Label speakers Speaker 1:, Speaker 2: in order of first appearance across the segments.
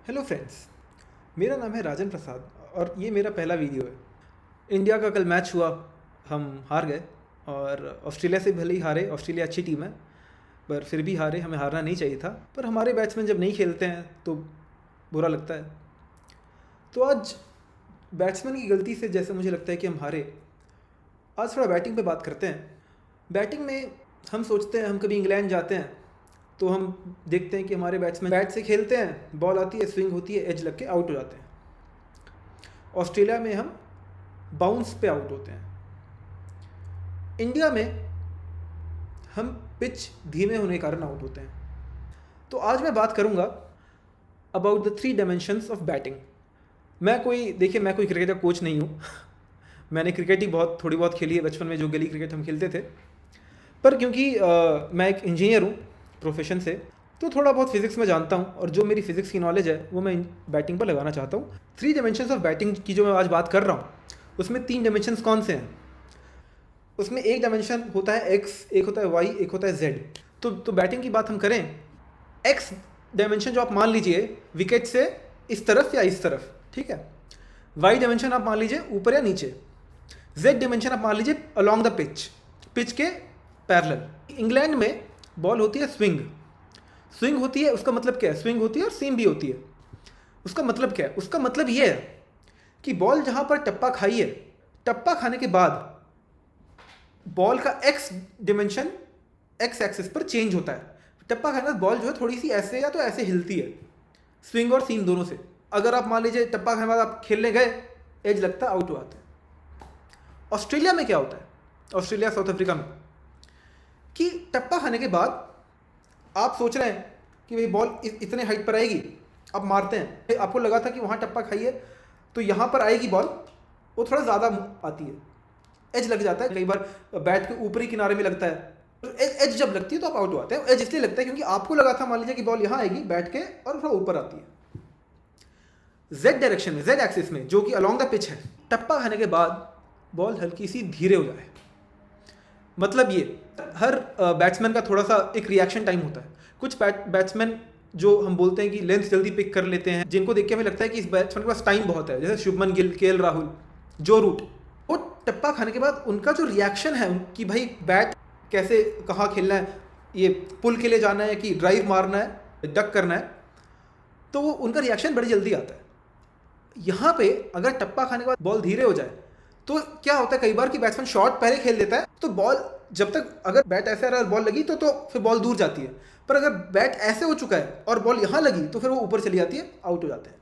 Speaker 1: Hello friends. मेरा नाम है राजन प्रसाद और ये मेरा पहला वीडियो है। इंडिया का कल मैच हुआ, हम हार गए और ऑस्ट्रेलिया से भले ही हारे। ऑस्ट्रेलिया अच्छी टीम है पर फिर भी हारे, हमें हारना नहीं चाहिए था। पर हमारे बैट्समैन जब नहीं खेलते हैं तो बुरा लगता है। तो आज बैट्समैन की गलती से जैसे मुझे लगता है कि हम हारे। आज थोड़ा बैटिंग पे बात करते हैं। बैटिंग में हम सोचते हैं, हम कभी इंग्लैंड जाते हैं तो हम देखते हैं कि हमारे बैट्समैन बैट से खेलते हैं, बॉल आती है, स्विंग होती है, एज लग के आउट हो जाते हैं। ऑस्ट्रेलिया में हम बाउंस पे आउट होते हैं। इंडिया में हम पिच धीमे होने के कारण आउट होते हैं। तो आज मैं बात करूंगा about the 3 dimensions of batting. मैं कोई क्रिकेट का कोच नहीं हूँ। मैंने क्रिकेट ही थोड़ी बहुत खेली है बचपन में, जो गली क्रिकेट हम खेलते थे। पर क्योंकि मैं एक इंजीनियर हूँ प्रोफेशन से, तो थोड़ा बहुत फिजिक्स में जानता हूँ और जो मेरी फिजिक्स की नॉलेज है वो मैं बैटिंग पर लगाना चाहता हूँ। 3 डायमेंशंस ऑफ बैटिंग की जो मैं आज बात कर रहा हूँ, उसमें 3 डायमेंशंस कौन से हैं? उसमें एक डायमेंशन होता है एक्स, एक होता है वाई, एक होता है जेड। तो बैटिंग की बात हम करें, एक्स डायमेंशन जो आप मान लीजिए विकेट से इस तरफ या इस तरफ, ठीक है। वाई डायमेंशन आप मान लीजिए ऊपर या नीचे। जेड डायमेंशन आप मान लीजिए अलोंग द पिच के पैरेलल। इंग्लैंड में बॉल होती है स्विंग। स्विंग होती है, उसका मतलब क्या है? स्विंग होती है और सीम भी होती है। उसका मतलब क्या है? उसका मतलब ये है कि बॉल जहां पर टप्पा खाई है, टप्पा खाने के बाद बॉल का एक्स डिमेंशन एक्स एक्सिस पर चेंज होता है। टप्पा खाने के बाद बॉल जो है थोड़ी सी ऐसे या तो ऐसे हिलती है, स्विंग और सीम दोनों से। अगर आप मान लीजिए टप्पा खाने के बाद आप खेलने गए, एज लगता है, आउट हो जाते हैं। ऑस्ट्रेलिया में क्या होता है, ऑस्ट्रेलिया साउथ अफ्रीका में, कि टप्पा खाने के बाद आप सोच रहे हैं कि भाई बॉल इतने हाइट पर आएगी, आप मारते हैं, आपको लगा था कि वहाँ टप्पा खाई है तो यहाँ पर आएगी बॉल, वो थोड़ा ज़्यादा आती है, एज लग जाता है। कई बार बैट के ऊपरी किनारे में लगता है, तो एज जब लगती है तो आप आउट हो जाते हैं। एज इसलिए लगता है क्योंकि आपको लगा था, मान लीजिए कि बॉल यहाँ आएगी बैट के और थोड़ा ऊपर आती है। जेड डायरेक्शन में, जेड एक्सिस में, जो कि अलोंग द पिच है, टप्पा खाने के बाद बॉल हल्की सी धीरे हो जाए। मतलब ये हर बैट्समैन का थोड़ा सा एक रिएक्शन टाइम होता है। कुछ बैट्समैन जो हम बोलते हैं कि लेंथ जल्दी पिक कर लेते हैं, जिनको देख के हमें लगता है कि इस बैट्समैन के पास टाइम बहुत है, जैसे शुभमन गिल, केएल राहुल, जो रूट, वो टप्पा खाने के बाद उनका जो रिएक्शन है कि भाई बैट कैसे, कहाँ खेलना है, ये पुल के लिए जाना है कि ड्राइव मारना है, डक करना है, तो वो उनका रिएक्शन बड़ी जल्दी आता है। यहाँ पे अगर टप्पा खाने के बाद बॉल धीरे हो जाए तो क्या होता है, कई बार कि बैट्समैन शॉट पहले खेल देता है, तो बॉल जब तक, अगर बैट ऐसे आ रहा है बॉल लगी तो फिर बॉल दूर जाती है। पर अगर बैट ऐसे हो चुका है और बॉल यहाँ लगी तो फिर वो ऊपर चली जाती है, आउट हो जाते हैं।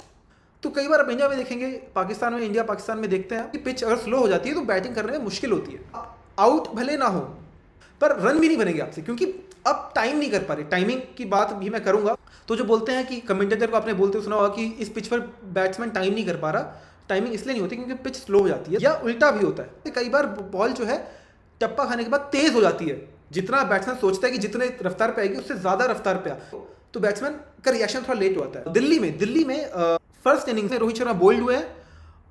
Speaker 1: तो कई बार आप इंडिया में देखेंगे, पाकिस्तान में, इंडिया पाकिस्तान में देखते हैं कि पिच अगर स्लो हो जाती है तो बैटिंग करने में मुश्किल होती है। आउट भले ना हो पर रन भी नहीं बनेंगे आपसे, क्योंकि अब टाइम नहीं कर पा रहे। टाइमिंग की बात भी मैं करूंगा। तो जो बोलते हैं कि कमेंटेटर को आपने बोलते सुना होगा कि इस पिच पर बैट्समैन टाइम नहीं कर पा रहा, टाइमिंग इसलिए नहीं होती क्योंकि पिच स्लो हो जाती है, या उल्टा भी होता है। कई बार बॉल जो है टप्पा खाने के बाद तेज हो जाती है, जितना बैट्समैन सोचता है कि जितने रफ्तार पे आएगी उससे ज़्यादा रफ्तार पे आ, तो बैट्समैन का रिएक्शन थोड़ा लेट होता है। दिल्ली में फर्स्ट इनिंग्स में रोहित शर्मा बोल्ड हुए हैं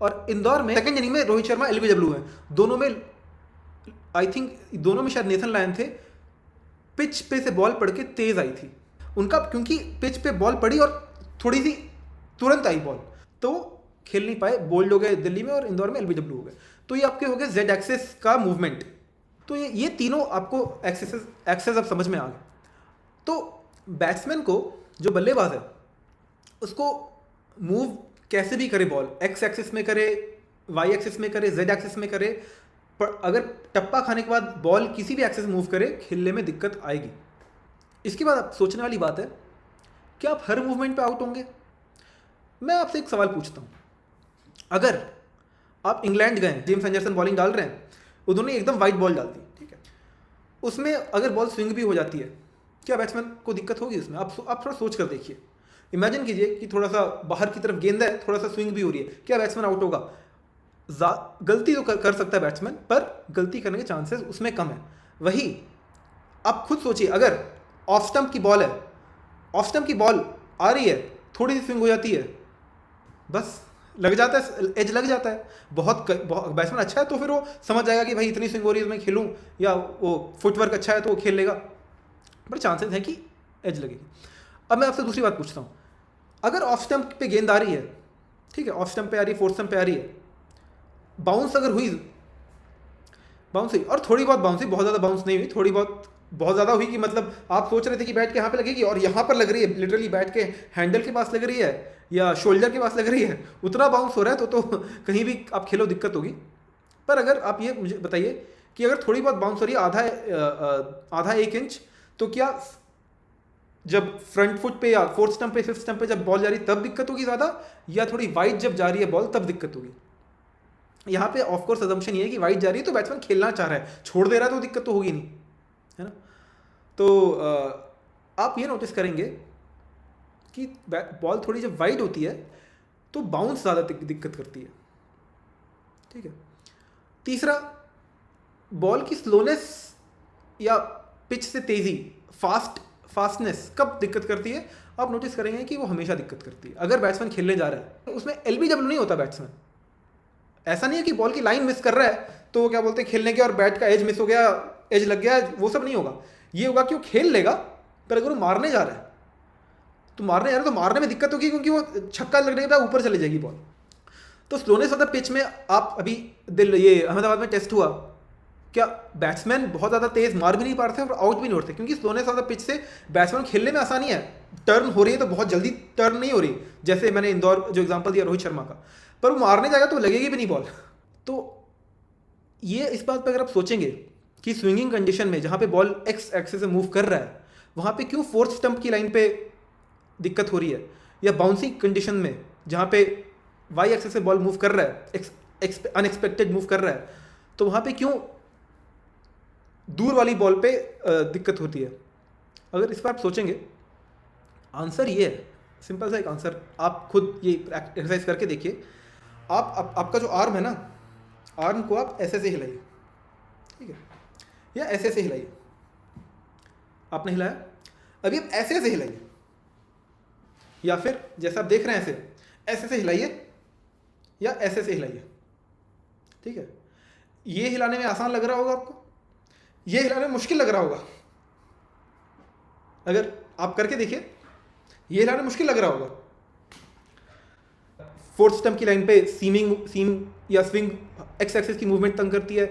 Speaker 1: और इंदौर में सेकंड इनिंग में रोहित शर्मा एलबीडब्ल्यू हैं। दोनों में आई थिंक, दोनों में शायद नेथन लायन थे। पिच पे से बॉल पड़ के तेज आई थी उनका, क्योंकि पिच पे बॉल पड़ी और थोड़ी सी तुरंत आई बॉल, तो खेल नहीं पाए, बोल्ड हो गए दिल्ली में और इंदौर में एलबीडब्ल्यू हो गए। तो ये आपके हो गए जेड एक्सेस का मूवमेंट। तो ये तीनों आपको एक्सेस अब समझ में आ गए। तो बैट्समैन को, जो बल्लेबाज है, उसको मूव कैसे भी करे, बॉल एक्स एक्सिस में करे, वाई एक्सिस में करे, जेड एक्सिस में करे, पर अगर टप्पा खाने के बाद बॉल किसी भी एक्सिस मूव करे, खेलने में दिक्कत आएगी। इसके बाद आप सोचने वाली बात है, क्या आप हर मूवमेंट पे आउट होंगे? मैं आपसे एक सवाल पूछता हूँ। अगर आप इंग्लैंड गए, जेम्स एंडरसन बॉलिंग डाल रहे हैं, उन्होंने एकदम वाइट बॉल डाल दी, ठीक है, उसमें अगर बॉल स्विंग भी हो जाती है, क्या बैट्समैन को दिक्कत होगी उसमें? आप थोड़ा सोच कर देखिए। इमेजिन कीजिए कि थोड़ा सा बाहर की तरफ गेंद है, थोड़ा सा स्विंग भी हो रही है, क्या बैट्समैन आउट होगा? गलती तो कर सकता है बैट्समैन, पर गलती करने के चांसेस उसमें कम है। वही आप खुद सोचिए, अगर ऑफ स्टंप की बॉल है, ऑफ स्टंप की बॉल आ रही है, थोड़ी सी स्विंग हो जाती है, बस लग जाता है, एज लग जाता है। बहुत बैट्समैन अच्छा है तो फिर वो समझ जाएगा कि भाई इतनी स्विंग हो रही है तो मैं खेलूँ, या वो फुटवर्क अच्छा है तो वो खेल लेगा, बड़े चांसेस हैं कि एज लगेगी। अब मैं आपसे दूसरी बात पूछता हूँ, अगर ऑफ स्टंप पे गेंद आ रही है, ठीक है, ऑफ स्टंप पे आ रही है, फोर्थ स्टंप पे आ रही है, बाउंस अगर हुई, बाउंस हुई और थोड़ी बहुत बाउंस हुई, बहुत ज़्यादा बाउंस नहीं हुई, थोड़ी बहुत बहुत ज़्यादा हुई कि मतलब आप सोच रहे थे कि बैट के यहाँ पे लगेगी और यहाँ पर लग रही है, लिटरली बैट के हैंडल के पास लग रही है या शोल्डर के पास लग रही है, उतना बाउंस हो रहा है तो कहीं भी आप खेलो दिक्कत होगी। पर अगर आप ये मुझे बताइए कि अगर थोड़ी बहुत बाउंस हो रही है, आधा 1 इंच, तो क्या जब फ्रंट फुट पे या फोर्थ स्टंप पे, फिफ्थ स्टंप पे जब बॉल जा रही है तब दिक्कत होगी ज़्यादा, या थोड़ी वाइड जब जा रही है बॉल तब दिक्कत होगी? यहाँ पे ऑफकोर्स अजम्पशन ये है कि वाइड जा रही है तो बैट्समैन खेलना चाह रहा है, छोड़ दे रहा है तो दिक्कत तो होगी नहीं, है ना। तो आप ये नोटिस करेंगे कि बॉल थोड़ी जब वाइड होती है तो बाउंस ज़्यादा दिक्कत करती है, ठीक है। तीसरा, बॉल की स्लोनेस या पिच से तेज़ी, फास्टनेस कब दिक्कत करती है? आप नोटिस करेंगे कि वो हमेशा दिक्कत करती है अगर बैट्समैन खेलने जा रहा है। उसमें एलबीडब्ल्यू नहीं होता बैट्समैन, ऐसा नहीं है कि बॉल की लाइन मिस कर रहा है तो क्या बोलते हैं खेलने के और बैट का एज मिस हो गया, एज लग गया, वो सब नहीं होगा। ये होगा कि वो खेल लेगा, पर अगर वो मारने जा रहा है तो मारने में दिक्कत होगी क्योंकि वो छक्का लगने के बाद ऊपर चली जाएगी बॉल। तो स्लोनेस ऑफ द पिच में आप अभी ये अहमदाबाद में टेस्ट हुआ, क्या बैट्समैन बहुत ज़्यादा तेज मार भी नहीं पा रहे थे और आउट भी नहीं होते क्योंकि स्लोनेस ऑफ द पिच से बैट्समैन खेलने में आसानी है। टर्न हो रही है तो बहुत जल्दी टर्न नहीं हो रही, जैसे मैंने इंदौर जो एग्जांपल दिया रोहित शर्मा का, पर वो मारने जाएगा तो लगेगी भी नहीं बॉल। तो ये इस बात पर अगर आप सोचेंगे कि स्विंगिंग कंडीशन में जहाँ पे बॉल एक्स एक्सिस से मूव कर रहा है वहाँ पे क्यों फोर्थ स्टंप की लाइन पे दिक्कत हो रही है, या बाउंसिंग कंडीशन में जहाँ पे वाई एक्सिस से बॉल मूव कर रहा है, अनएक्सपेक्टेड मूव कर रहा है, तो वहाँ पे क्यों दूर वाली बॉल पे दिक्कत होती है? अगर इस पर आप सोचेंगे, आंसर ये है, सिंपल सा एक आंसर, आप खुद ये एक्सरसाइज करके देखिए। आपका जो आर्म है ना, आर्म को आप ऐसे से हिलाइए, ठीक है, या ऐसे से हिलाइए। आपने हिलाया, अभी आप ऐसे ऐसे हिलाइए, या फिर जैसा आप देख रहे हैं ऐसे से हिलाइए, या ऐसे से हिलाइए, ठीक है। ये हिलाने में आसान लग रहा होगा आपको, ये हिलाने में मुश्किल लग रहा होगा। अगर आप करके देखिए, ये हिलाने में मुश्किल लग रहा होगा। फोर्थ स्टंप की लाइन पे सीम या स्विंग एक्स एक्सिस की मूवमेंट तंग करती है,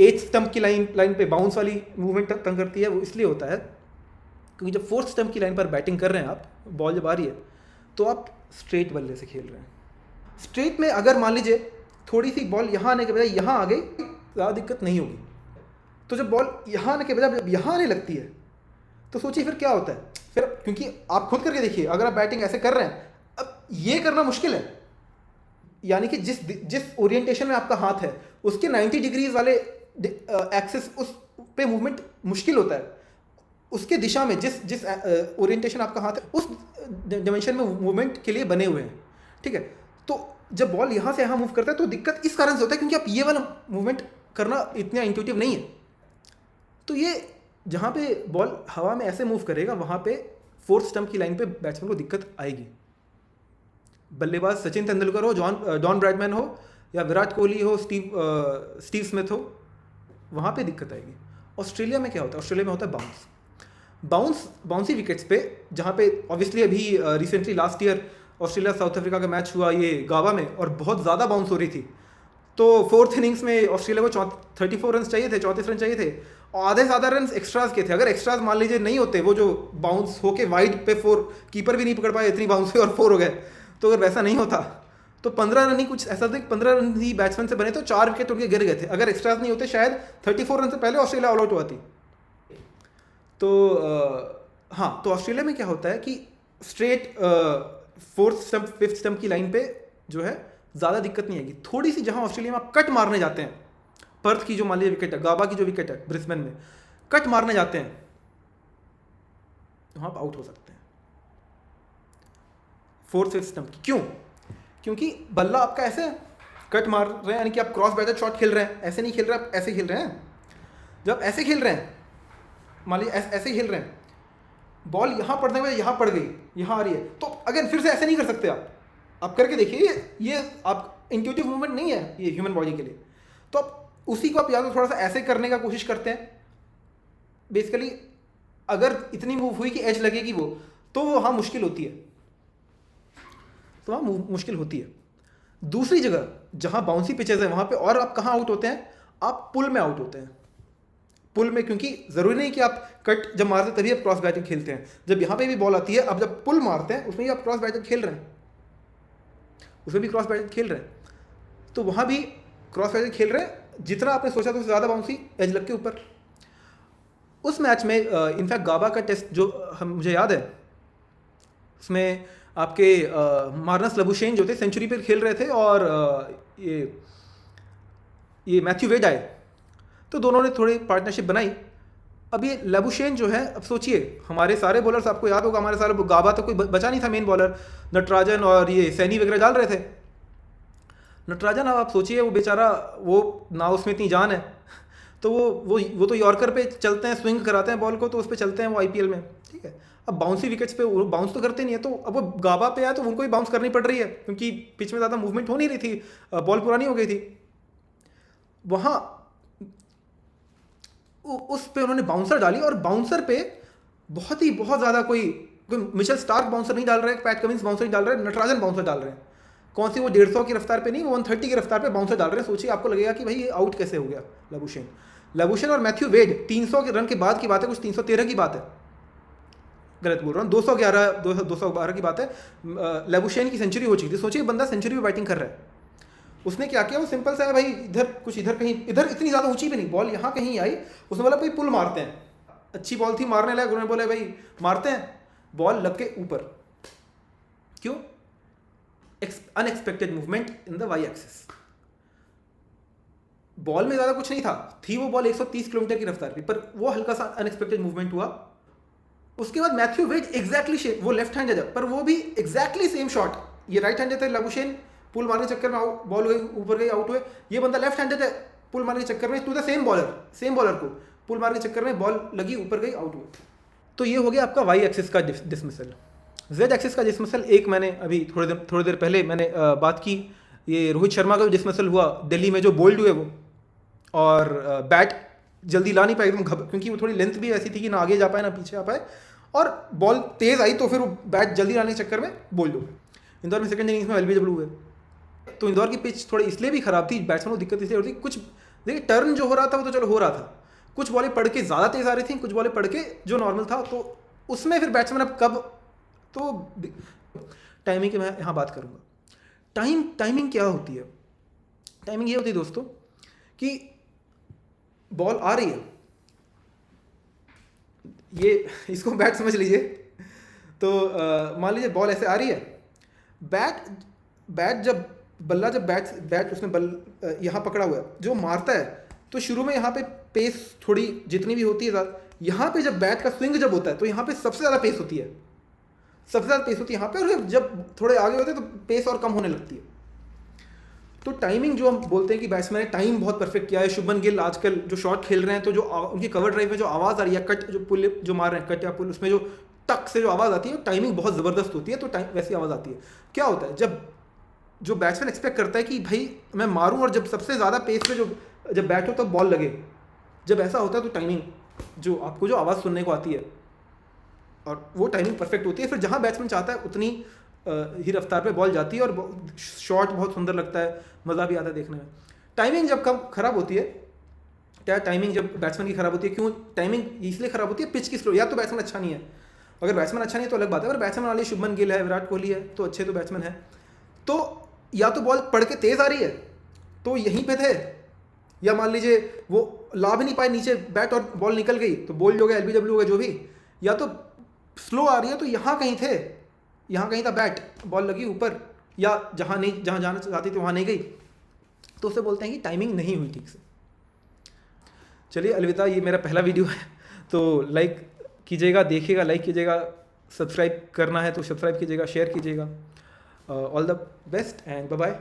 Speaker 1: एथ स्टंप की लाइन पे बाउंस वाली मूवमेंट तंग करती है। वो इसलिए होता है क्योंकि जब फोर्थ स्टंप की लाइन पर बैटिंग कर रहे हैं आप, बॉल जब आ रही है तो आप स्ट्रेट बल्ले से खेल रहे हैं। स्ट्रेट में अगर मान लीजिए थोड़ी सी बॉल यहाँ आने के बजाय यहाँ आ गई, ज़्यादा दिक्कत नहीं होगी। तो जब बॉल यहाँ आने के बजाय जब यहाँ आने लगती है तो सोचिए फिर क्या होता है। फिर क्योंकि आप खुद करके देखिए, अगर आप बैटिंग ऐसे कर रहे हैं, अब ये करना मुश्किल है, यानी कि जिस ओरिएंटेशन में आपका हाथ है उसके 90 डिग्रीज वाले एक्सिस उस पे मूवमेंट मुश्किल होता है। उसके दिशा में जिस ओरिएंटेशन आपका हाथ है उस डायमेंशन में मूवमेंट के लिए बने हुए हैं, ठीक है। तो जब बॉल यहाँ से यहाँ मूव करता है तो दिक्कत इस कारण से होता है क्योंकि आप ये वाला मूवमेंट करना इतना इंट्यूटिव नहीं है। तो ये जहाँ पे बॉल हवा में ऐसे मूव करेगा वहाँ पे फोर्थ स्टंप की लाइन पे बैट्समैन को दिक्कत आएगी। बल्लेबाज सचिन तेंदुलकर हो, डॉन ब्रैडमैन हो, या विराट कोहली हो, स्टीव स्मिथ हो, वहाँ पे दिक्कत आएगी। ऑस्ट्रेलिया में क्या होता है? ऑस्ट्रेलिया में होता है बाउंसी विकेट्स पे, जहाँ पे ऑब्वियसली अभी recently last year Australia south Africa का मैच हुआ ये गावा में, और बहुत ज़्यादा बाउंस हो रही थी। तो फोर्थ इनिंग्स में ऑस्ट्रेलिया को 34 रन चाहिए थे, 34 रन चाहिए थे, और आधे ज़्यादा रन एक्स्ट्राज के थे। अगर एक्स्ट्राज मान लीजिए नहीं होते, वो जो बाउंस होके वाइड पे 4, कीपर भी नहीं पकड़ पाए, इतनी बाउंस हुई और 4 हो गए, तो अगर वैसा नहीं होता तो 15 रन ही कुछ ऐसा था कि 15 रन ही बैट्समैन से बने तो 4 विकेट उड़ के गिर गए थे। अगर एक्स्ट्राज नहीं होते शायद 34 रन से पहले ऑस्ट्रेलिया ऑल आउट हुआ थी। तो हाँ, तो ऑस्ट्रेलिया में क्या होता है कि straight fourth stump fifth stump की लाइन पे जो है ज़्यादा दिक्कत नहीं आएगी। थोड़ी सी जहाँ ऑस्ट्रेलिया में आप कट मारने जाते हैं, पर्थ की जो मान लीजिए विकेट है, गाबा की जो विकेट है ब्रिस्बेन में, कट मारने जाते हैं तो आप आउट हो सकते हैं फोर्थ फिफ्थ स्टंप की। क्यों? क्योंकि बल्ला आपका ऐसे कट मार रहे हैं, यानी कि आप क्रॉस बैटर शॉट खेल रहे हैं, ऐसे नहीं खेल रहे, आप ऐसे खेल रहे हैं। जब ऐसे खेल रहे हैं, मान लीजिए ऐसे खेल रहे हैं, बॉल यहाँ पड़ने में यहाँ पड़ गई, यहाँ आ रही है, तो अगर फिर से ऐसे नहीं कर सकते आप करके देखिए। ये आप इंट्यूटिव मूवमेंट नहीं है ये ह्यूमन बॉडी के लिए। तो आप उसी को आप या तो थोड़ा सा ऐसे करने का कोशिश करते हैं, बेसिकली अगर इतनी मूव हुई कि एज लगेगी वो, तो वो हाँ मुश्किल होती है। तो वहाँ मुश्किल होती है। दूसरी जगह जहाँ बाउंसी पिचेस है वहाँ पे और आप कहाँ आउट होते हैं, आप पुल में आउट होते हैं। पुल में, क्योंकि ज़रूरी नहीं कि आप कट जब मारते तभी आप क्रॉस बैटिंग खेलते हैं, जब यहाँ पे भी बॉल आती है, अब जब पुल मारते हैं उसमें भी आप क्रॉस बैटिंग खेल रहे हैं, उसमें भी क्रॉस बैटिंग खेल रहे हैं, तो वहाँ भी क्रॉस बैटिंग खेल रहे हैं। जितना आपने सोचा था उससे ज़्यादा बाउंसी एज लग के ऊपर। उस मैच में इनफैक्ट गाबा का टेस्ट जो मुझे याद है, उसमें आपके मार्नस लबुशेन जो थे सेंचुरी पे खेल रहे थे और ये मैथ्यू वेड आए, तो दोनों ने थोड़ी पार्टनरशिप बनाई। अब ये लबुशेन जो है, अब सोचिए हमारे सारे बॉलर्स, आपको याद होगा हमारे सारे, गाबा तो कोई बचा नहीं था मेन बॉलर, नटराजन और ये सैनी वगैरह डाल रहे थे। नटराजन, अब आप सोचिए वो बेचारा, वो ना उसमें इतनी जान है, तो वो तो यॉर्कर पे चलते हैं, स्विंग कराते हैं बॉल को, तो उस पर चलते हैं वो आईपीएल में, ठीक है। अब बाउंसी विकेट्स पे वो बाउंस तो करते नहीं है, तो अब वो गाबा पे आया तो उनको ही बाउंस करनी पड़ रही है, क्योंकि पिच में ज़्यादा मूवमेंट हो नहीं रही थी, बॉल पुरानी हो गई थी। वहाँ उस पे उन्होंने बाउंसर डाली, और बाउंसर पे बहुत ज़्यादा कोई मिचेल स्टार्क बाउंसर नहीं डाल रहे, पैट कमिंस बाउंसर नहीं डाल रहे, नटराजन बाउंसर डाल रहे हैं। कौन सी वो 150 की रफ्तार पे नहीं, वो 130 की रफ्तार पे बाउंसर डाल रहे हैं। सोचिए, आपको लगेगा कि भाई ये आउट कैसे हो गया लबुशेन और मैथ्यू वेड। 300 के रन के बाद की बात है, कुछ 313 की बात है, गलत बोल रहा हूँ, 212 की बात है। लबुशेन की सेंचुरी हो चुकी थी। सोचिए बंदा सेंचुरी में बैटिंग कर रहा है, उसने क्या किया, वो सिंपल सा है भाई, इधर कहीं, इधर इतनी ज़्यादा ऊंची भी नहीं, बॉल यहाँ कहीं आई, उसने बोला भाई पुल मारते हैं, अच्छी बॉल थी मारने लायक, उन्होंने बोला भाई मारते हैं, बॉल लग के ऊपर। क्यों? Unexpected movement in the Y axis. Ball में ज़्यादा कुछ नहीं था, थी वो बॉल 130 किलोमीटर की रफ्तार पे, पर वो हल्का सा अनएक्सपेक्टेड मूवमेंट हुआ। उसके बाद मैथ्यू वेड एग्जैक्टली वो लेफ्ट हैंड है, पर वो भी एग्जैक्टली सेम शॉट, ये राइट हैंड थे लबुशेन, पुल मारने के चक्कर में बॉल गई ऊपर गई, आउट हुए। ये बंदा लेफ्ट हैंडेड है, पुल मारने के चक्कर में, टू द सेम बॉलर को पुल मारने के चक्कर में बॉल लगी ऊपर गई, आउट हुए। तो ये हो गया आपका वाई एक्सिस का डिसमिसल। जेड एक्सिस का डिसमिसल एक मैंने अभी थोड़ी देर पहले मैंने बात की, ये रोहित शर्मा का जो डिसमिसल हुआ दिल्ली में, जो बोल्ड हुए वो, और बैट जल्दी ला नहीं पाए एकदम, क्योंकि वो थोड़ी लेंथ भी ऐसी थी कि ना आगे जा पाए ना पीछे आ पाए, और बॉल तेज़ आई तो फिर वो बैट जल्दी लाने के चक्कर में बोल्ड हो गए। इंदौर में सेकंड इनिंग्स में एलबीडब्ल्यू हुए। तो इंदौर की पिच थोड़ी इसलिए भी ख़राब थी, बैट्समैन को दिक्कत इसलिए होती, कुछ देखिए टर्न जो हो रहा था वो तो चलो हो रहा था, कुछ बॉलें पढ़ के ज़्यादा तेज़ आ रही थी, कुछ बॉलें पढ़ के जो नॉर्मल था, तो उसमें फिर बैट्समैन अब कब, तो टाइमिंग की मैं यहाँ बात करूँगा। टाइमिंग क्या होती है? टाइमिंग ये होती है दोस्तों कि बॉल आ रही है, ये इसको बैट समझ लीजिए, तो मान लीजिए बॉल ऐसे आ रही है, बैट जब बल्ला, जब बैट उसने यहाँ पकड़ा हुआ है, जो मारता है, तो शुरू में यहाँ पे पेस थोड़ी जितनी भी होती है, यहाँ पे जब बैट का स्विंग जब होता है तो यहाँ पे सबसे ज़्यादा पेस होती है, यहाँ पे, और जब थोड़े आगे होते हैं तो पेस और कम होने लगती है। तो टाइमिंग जो हम बोलते हैं कि बैट्समैन ने टाइम बहुत परफेक्ट किया है, शुभमन गिल आजकल जो शॉट खेल रहे हैं, तो जो उनकी कवर ड्राइव में जो आवाज़ आ रही है, कट जो पुल जो मार रहे हैं, कट या पुल, उसमें जो टक से जो आवाज़ आती है, टाइमिंग बहुत ज़बरदस्त होती है, तो वैसी आवाज़ आती है। क्या होता है, जब जो बैट्समैन एक्सपेक्ट करता है कि भाई मैं मारूं, और जब सबसे ज़्यादा पेस पे जब बैट हो तब बॉल लगे, जब ऐसा होता है तो टाइमिंग जो आपको जो आवाज़ सुनने को आती है, और वो टाइमिंग परफेक्ट होती है। फिर जहाँ बैट्समैन चाहता है उतनी ही रफ्तार पे बॉल जाती है, और शॉट बहुत सुंदर लगता है, मज़ा भी आता है देखने में। टाइमिंग जब कम ख़राब होती है, क्या टाइमिंग जब बैट्समैन की ख़राब होती है, क्यों टाइमिंग इसलिए ख़राब होती है, पिच की स्लो, या तो बैट्समैन अच्छा नहीं है, अगर बैट्समैन अच्छा नहीं है तो अलग बात है, अगर बैट्समैन वाली शुभमन गिल है, विराट कोहली है, तो अच्छे तो बैट्समैन है, तो या तो बॉल पड़ के तेज़ आ रही है तो यहीं पे थे, या मान लीजिए वो ला भी नहीं पाए नीचे बैट और बॉल निकल गई तो बोल्ड हो गया, एलबीडब्ल्यू हो गया, जो भी, या तो स्लो आ रही है तो यहाँ कहीं थे, यहाँ कहीं था बैट, बॉल लगी ऊपर, या जहाँ जाना चाहती थी वहाँ नहीं गई, तो उसे बोलते हैं कि टाइमिंग नहीं हुई ठीक से। चलिए अलविदा, ये मेरा पहला वीडियो है, तो लाइक कीजिएगा, देखिएगा, लाइक कीजिएगा, सब्सक्राइब करना है तो सब्सक्राइब कीजिएगा, शेयर कीजिएगा। All the best and bye bye.